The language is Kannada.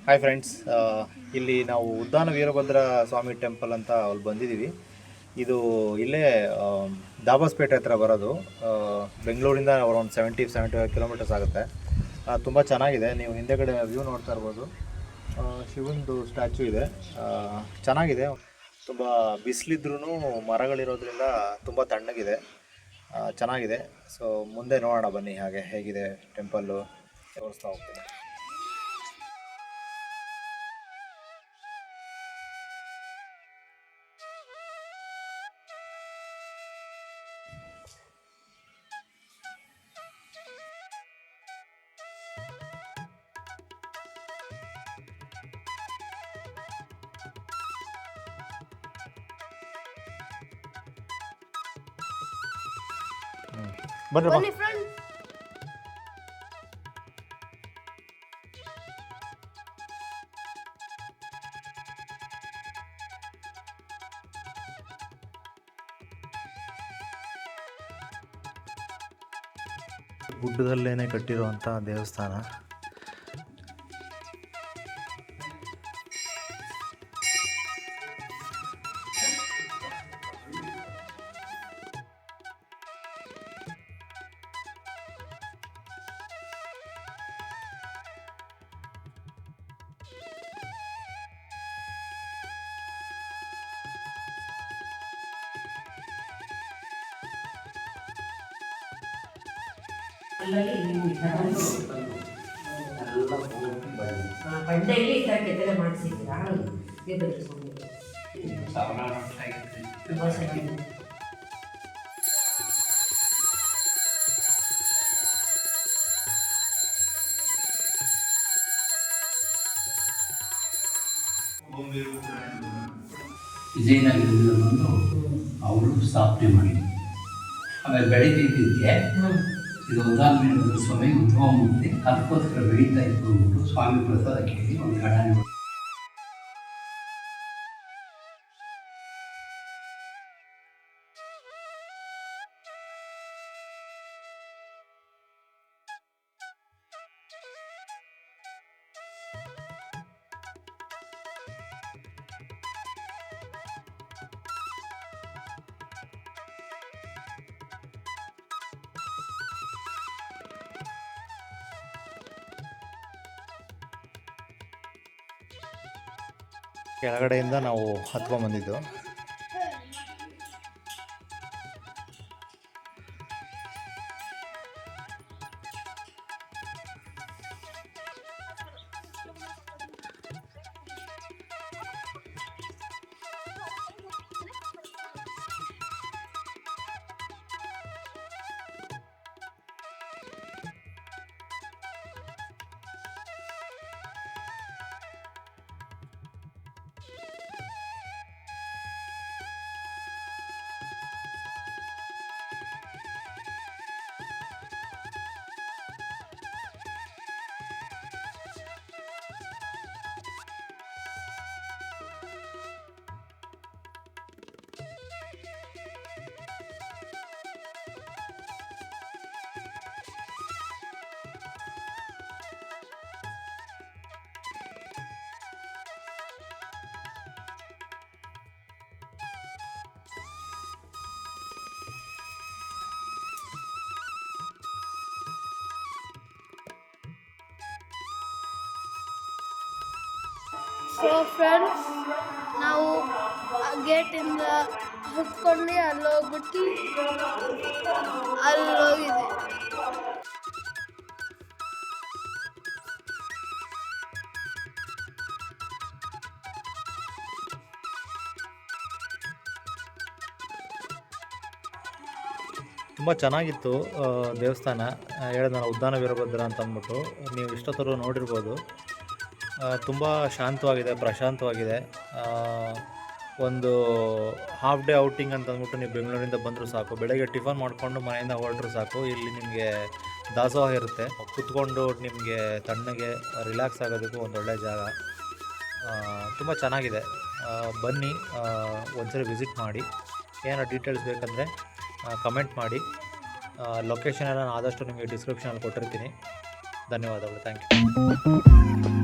ಹಾಯ್ ಫ್ರೆಂಡ್ಸ್, ಇಲ್ಲಿ ನಾವು ಉದ್ದಾನ ವೀರಭದ್ರ ಸ್ವಾಮಿ ಟೆಂಪಲ್ ಅಂತ ಅಲ್ಲಿ ಬಂದಿದ್ದೀವಿ. ಇದು ಇಲ್ಲೇ ದಾಬಾಸ್ಪೇಟೆ ಹತ್ರ ಬರೋದು. ಬೆಂಗಳೂರಿಂದ ಅರೌಂಡ್ 75 ಕಿಲೋಮೀಟರ್ಸ್ ಆಗುತ್ತೆ. ತುಂಬ ಚೆನ್ನಾಗಿದೆ. ನೀವು ಹಿಂದೆಗಡೆ ವ್ಯೂ ನೋಡ್ತಾ ಇರ್ಬೋದು. ಶಿವಂದು ಸ್ಟ್ಯಾಚು ಇದೆ, ಚೆನ್ನಾಗಿದೆ. ತುಂಬ ಬಿಸಿಲಿದ್ರೂ ಮರಗಳಿರೋದ್ರಿಂದ ತುಂಬ ತಣ್ಣಗಿದೆ, ಚೆನ್ನಾಗಿದೆ. ಸೊ ಮುಂದೆ ನೋಡೋಣ ಬನ್ನಿ, ಹಾಗೆ ಹೇಗಿದೆ ಟೆಂಪಲ್ಲು ತೋರಿಸ್ತಾ ಹೋಗ್ತೀನಿ. ಬನ್ನಿ ಫ್ರೆಂಡ್. ಗುಡ್ಡದಲ್ಲೇನೆ ಕಟ್ಟಿರುವಂಥ ದೇವಸ್ಥಾನ. ಬಂಡೆಯಲ್ಲಿ ಈ ಥರ ಕೆತ್ತನೆ ಮಾಡಿಸಿದ್ದೀರಾ? ತುಂಬ ಚೆನ್ನಾಗಿದೆ. ವಿಜಯನಗರದಿಂದ ಬಂದು ಅವರು ಸ್ಥಾಪನೆ ಮಾಡಿದ್ರು. ಆಮೇಲೆ ಬೆಳೀತಿದ್ದಕ್ಕೆ ಇದು ಉದ್ದಾನ ವೀರಭದ್ರ ಸ್ವಾಮಿ ಉದ್ಭವ ಮೂರ್ತಿ, ಅದಕ್ಕೋಸ್ಕರ ಬೆಳೀತಾ ಇತ್ತು ಅಂದ್ಬಿಟ್ಟು ಸ್ವಾಮಿ ಪ್ರಸಾದ ಕೇಳಿ ಒಂದು ಗಡಾನೆ ಕೆಳಗಡೆಯಿಂದ ನಾವು ಹತ್ಕೊಂಡ್ಬಂದಿದ್ದು. ಸೊ ಫ್ರೆಂಡ್ಸ್, ನಾವು ಗೇಟಿಂದ ಹತ್ಕೊಂಡು ಅಲ್ಲಿ ಹೋಗ್ಬಿಟ್ಟು ಅಲ್ಲಿ ಹೋಗಿದ್ವಿ. ತುಂಬ ಚೆನ್ನಾಗಿತ್ತು ದೇವಸ್ಥಾನ. ಹೇಳಿದ್ನಲ್ಲ, ಉದ್ದಾನ ವೀರಭದ್ರ ಅಂತ ಅಂದ್ಬಿಟ್ಟು. ನೀವು ಇಷ್ಟೊತ್ತರೂ ನೋಡಿರ್ಬೋದು. ತುಂಬ ಶಾಂತವಾಗಿದೆ, ಪ್ರಶಾಂತವಾಗಿದೆ. ಒಂದು ಹಾಫ್ ಡೇ ಔಟಿಂಗ್ ಅಂತ ಅಂದ್ಬಿಟ್ಟು ನೀವು ಬೆಂಗಳೂರಿಂದ ಬಂದರೂ ಸಾಕು, ಬೆಳಗ್ಗೆ ಟಿಫನ್ ಮಾಡಿಕೊಂಡು ಮನೆಯಿಂದ ಹೊರಟ್ರೂ ಸಾಕು. ಇಲ್ಲಿ ನಿಮಗೆ ದಾಸೋಹ ಇರುತ್ತೆ. ಕೂತ್ಕೊಂಡು ನಿಮಗೆ ತಣ್ಣಗೆ ರಿಲ್ಯಾಕ್ಸ್ ಆಗೋದಕ್ಕೂ ಒಂದು ಒಳ್ಳೆಯ ಜಾಗ. ತುಂಬ ಚೆನ್ನಾಗಿದೆ. ಬನ್ನಿ, ಒಂದ್ಸರಿ ವಿಸಿಟ್ ಮಾಡಿ. ಏನಾರು ಡೀಟೇಲ್ಸ್ ಬೇಕಂದರೆ ಕಮೆಂಟ್ ಮಾಡಿ. ಲೊಕೇಶನ್ ಎಲ್ಲ ನಾನು ಆದಷ್ಟು ನಿಮಗೆ ಡಿಸ್ಕ್ರಿಪ್ಷನಲ್ಲಿ ಕೊಟ್ಟಿರ್ತೀನಿ. ಧನ್ಯವಾದಗಳು. Thank you.